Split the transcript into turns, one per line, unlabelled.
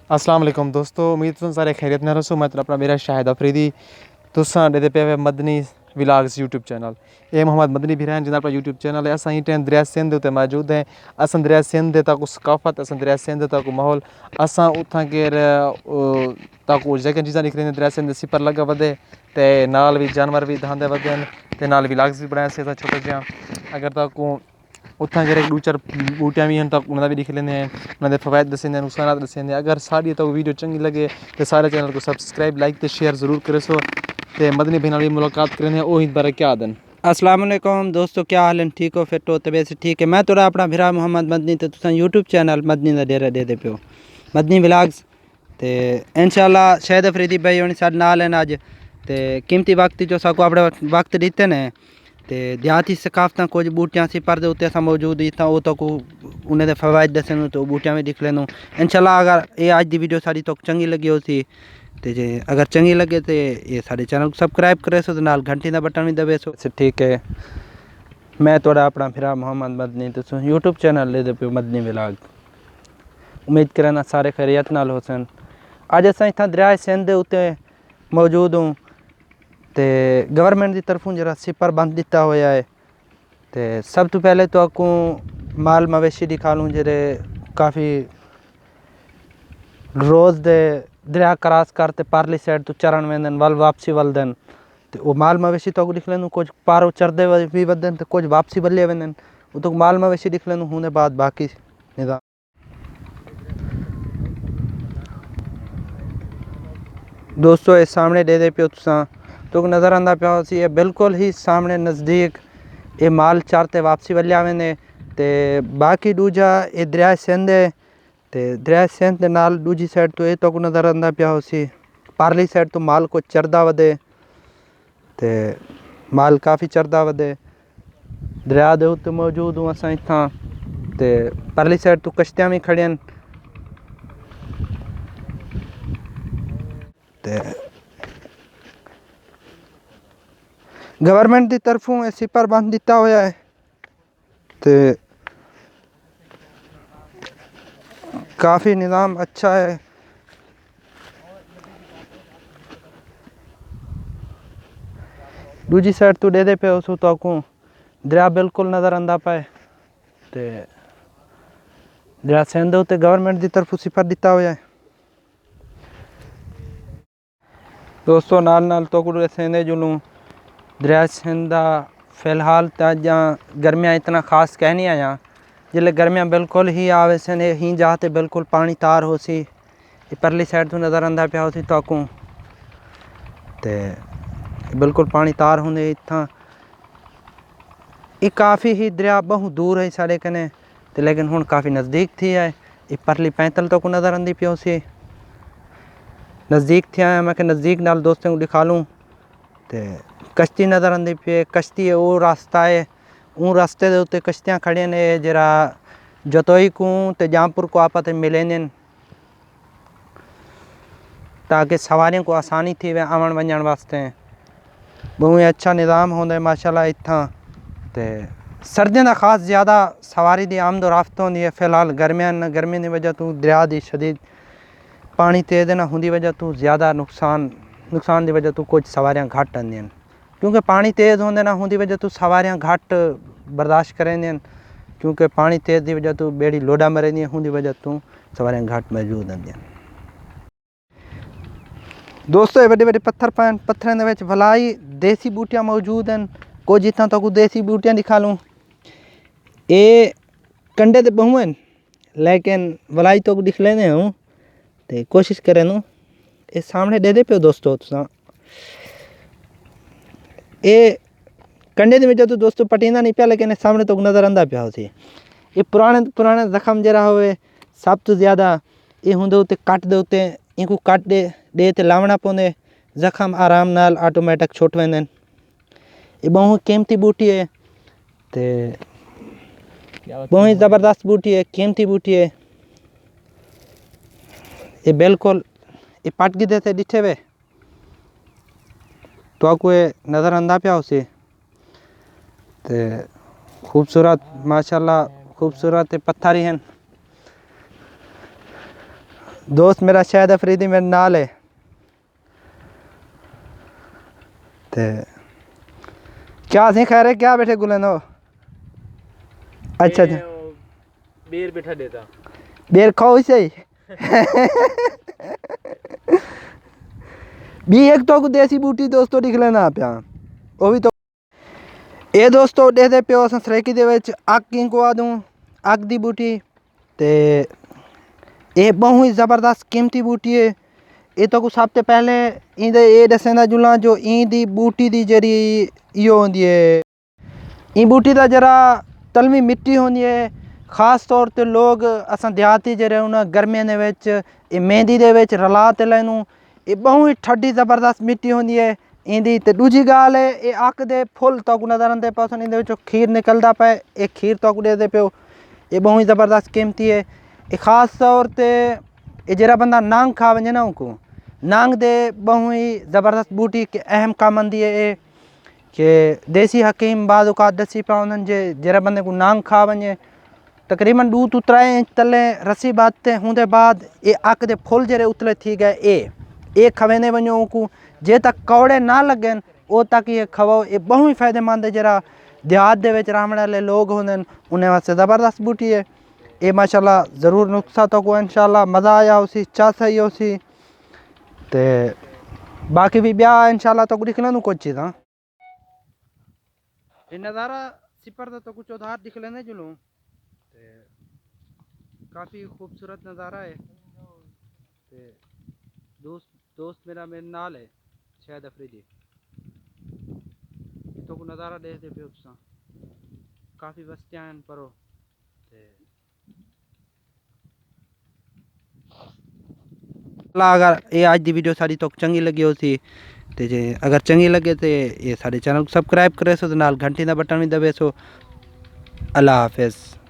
अस्सलाम वालेकुम दोस्तों, उम्मीद तुम सारे खैरियत में रसो। मैं तो अपना मेरा शाहिद अफरीदी तुसां ॾे पे हुए मदनी विलाग्स यूट्यूब चैनल ए मोहम्मद मदनी भी रहन जिन्हें अपना यूट्यूब चैनल है। असां ही टैन दरिया सिंध उत्ते मौजूद हैं। असां दरिया सिंध तक सकाफत, असां दरिया सिंध तक माहौल, असां उत्थां केर तक जेह्कियां चीज़ां दिक्ख रहे दरिया सिंध सिपर लग्गा वधे ते नाल भी जानवर भी दहांदे वधे ते नाल विलाग्स भी बनाए से छोटे जिहा। अगर तक उत्थां केर दो चार बूटियां भी हैं तो उन्हें भी दिख लेंदे हैं, उन्होंने फ़वाइद दसे नुकसान दसे। अगर साड़ी तो वीडियो चंगी लगे तो सारे चैनल को सब्सक्राइब लाइक तो शेयर ज़रूर करे सो। तो मदनी भाई नाल मुलाकात करें ओ ही बारे क्या आदन।
अस्सलाम वालेकुम दोस्तों, क्या हाल है? ठीक हो? फिट हो? तबीयत से ठीक है? मैं थोड़ा अपना भरा मोहम्मद मदनी तो तुम यूट्यूब चैनल मदनी का डेरा दे पे हो मदनी विलाग्स तो इंशाल्लाह शाहिद अफरीदी भाई होनी साढ़े नाल हैं अज। तो कीमती वक्त जो साको अपने वक्त दिते ने तो देहाती सकाफत कुछ बूटियां सी पर उत्ते अस मौजूद इतना वो तो उन्हें फवायद दसन तो बूटियां भी दिख लें इंशाल्लाह। अगर ये अज की वीडियो साड़ी तो चंगी लगी हो सी तो जे अगर चंगी लगे तो ये सारे चैनल को सबसक्राइब करे सो, नाल घंटी का बटन भी दबे सो। ठीक है, मैं थोड़ा अपना फिर मोहम्मद मदनी तो यूट्यूब चैनल ले दे पे मदनी विलाग। उम्मीद करना सारे खैरियत नाल हो सन। अज अस इतना दरिया सिंध उत्ते मौजूद हूँ तो गवर्नमेंट की तरफों जरा सिपर बंद दिता होया है। तो सब तो पहले तो आपको माल मवेशी दिखा लूँ जेरे काफ़ी रोज़ दे दरिया क्रॉस करते पारली साइड तो चरण वेंदन वल वापसी वलदन। तो वो माल मवेशी तो दिख लें कुछ पारो चरदे भी वदन तो कुछ वापसी वल्ले वेंदन। वो तो माल मवेशी दिख लें होने बाद बाकी निज़ाम। दोस्तों ये सामने दे पे तुसा तो नज़र आंदा पिया सी ये बिल्कुल ही सामने नज़दीक ये माल चारते वापसी वल्ले आवेंदे। तो बाकी दूजा ये दरिया सिंध है तो दरिया सिंध के नाल दूजी साइड तो ये तो नज़र आंदा पिया हो सी पारली साइड तो माल को चरदा वधे तो माल काफ़ी चरदा वधे दरिया दे उत्ते मौजूद हूँ असां इत्थां। तो परली साइड तो कश्तियाँ भी खड़ियां तो गवर्नमेंट की तरफों सिपर बंद दिता होया है। तो काफ़ी निज़ाम अच्छा है। दूजी साइड तो दे पे उसो तो आपको दरिया बिल्कुल नज़र आंदा पाए। तो दरिया सिंध उत्ते गवर्नमेंट की तरफों सिपर दिता होया है। दोस्तों नाल नाल तो कुछ सेंदे जुलूँ दरिया सिंध फ़िलहाल तो अजा गर्मियाँ इतना खास कह नहीं आया जिले गर्मियाँ बिल्कुल ही आवे सन ही जाते बिल्कुल पानी तार हो सी परली साइड तो नज़र आंदा पिया हो सी तो बिल्कुल पानी तार होंगे इतना ये काफ़ी ही दरिया बहुत दूर है साढ़े कने तो लेकिन हुण काफ़ी नज़दीक थी है। ये परली पैंतल तो को नज़र आंदी पियो सी नज़दीक थी आया मैं नज़दीक नाल दोस्तों को दिखा लूँ तो कश्ती नज़र आंदी पी कश्ती है वो रास्ता है वो रास्ते के उत्ते कश्तियाँ खड़ियां ने जरा जतोई को तो जामपुर को आपस में मिलेंदन ताकि सवारियों को आसानी थी वे आवन वजन वास्ते बहुत ही अच्छा निज़ाम होंगे माशाल्लाह इतना। तो सर्दियों का खास ज़्यादा सवारी की आमद रफ्त होंगी है। फिलहाल गर्मी की वजह तो दरिया की शदीद पानी तेज़ ना होंगी वजह तो ज़्यादा नुकसान की वजह तो कुछ सवारियाँ घट आंदियां क्योंकि पानी तेज़ होंगे ना होंगी वजह तो सवारियाँ घट बर्दाश्त करेंदियां क्योंकि पानी तेज़ की वजह तो बेड़ी लोडा मरेंदियां होंगी वजह तो सवारियाँ घट मौजूद आंदियां। दोस्तों ये बड़े बड़े पत्थर पैन पत्थर के भलाई देसी बूटियाँ मौजूद हैं कुछ जितना तो देसी बूटियाँ दिखा लूँ ये कंडे तो बहु हैं लेकिन भलाई तो दिख लेने हूँ तो कोशिश करें नू ये सामने दे पे दोस्तों तुसा ये कंडे की वजह तो दोस्तों पटींदा नहीं पाया लेकिन सामने तो नज़र आंदा पिया सी ये पुराने जख्म जरा हुए सब तो ज़्यादा ये होंगे उत्ते कट दे उत्ते इनको कट दे ते लावना पौंदे जख्म आराम नाल ऑटोमेटिक छुट वेंदन। ये बहुत कीमती बूटी है तो बहुत ही ज़बरदस्त बूटी है कीमती बूटी है। ये बिल्कुल ये पट गिदे थे डिठे वे तो आपको ये नज़र आंदा पिया उसे तो खूबसूरत माशाल्लाह खूबसूरत पत्थर ही हैं। दोस्त मेरा शाहिद अफरीदी मेरे नाल है ते क्या सी खैर है क्या बैठे गुलन हो अच्छा अच्छा
बेर बैठा देता
बेर खाओ सही भी एक तो देसी बूटी दोस्तों दिख लेना पिया वो भी तो ये दोस्तों दे पियो अस सरेकी दे विच अग की को दूं अग दी बूटी ते ये बहुत ही ज़बरदस्त कीमती बूटी है ये तो कुछ हफ्ते पहले इंदे ये दसेंदा जुला जो दी बूटी दी जरी इो होंदी है ई बूटी दा जरा तलवी मिट्टी होंदी है खास तौर ते लोग असां देहाती जेरे उन गर्मियों दे विच ये मेहंदी दे विच रला ते लैनू ये बहुत ही ठंडी ज़बरदस्त मिट्टी होंदी है इंदी ते दूजी गाल है ये अक दे फुल तक नज़र आते पे इंदे विचों खीर निकलदा पे ये खीर तक दे पियो ये बहुत ही ज़बरदस्त कीमती है ये खास तौर ते ये जरा बंदा नांग खा वजे ना उनको नांग दे बहुत ही ज़बरदस्त बूटी के अहम काम आंदी है ये कि देसी हकीम बाद औकात दसी पिया उन्हनि जे जरा बंदे को नांग खा वजे तकरीबन 2 to 3 इंच तले रस्सी बांधते होंदे बाद ये अक दे फुल जरे उतले थी गए ये खवेंदे वञो उनको जे तक कौड़े ना लगन ओ तक ये खवो ये बहुत ही फायदेमंद है जरा देहात दे विच रहने वाले लोग होंदे उन्हें वास्ते ज़बरदस्त बूटी है ये माशाल्लाह ज़रूर नुस्खा तो को इंशाल्लाह मज़ा आया उसी चा सही उसी ते बाकी भी ब्याह इंशाल्लाह तो दिख लें कुछ चीज़ हाँ ये नज़ारा सिपर दा तो कुछ उधार दिख लेने जुलूं काफ़ी खूबसूरत नज़ारा है ते दोस्त मेरा मेरे नाल है शाहिद अफरीदी तो को नज़ारा देखते पे तुसां काफ़ी बस्तियां हैं परो ते अगर ये आज दी वीडियो सारी तो चंगी लगी हो सी ते जे अगर चंगी लगे तो ये सारे चैनल को सब्सक्राइब करे सो ते नाल घंटी दा बटन भी दबे सो अल्लाह हाफिज़।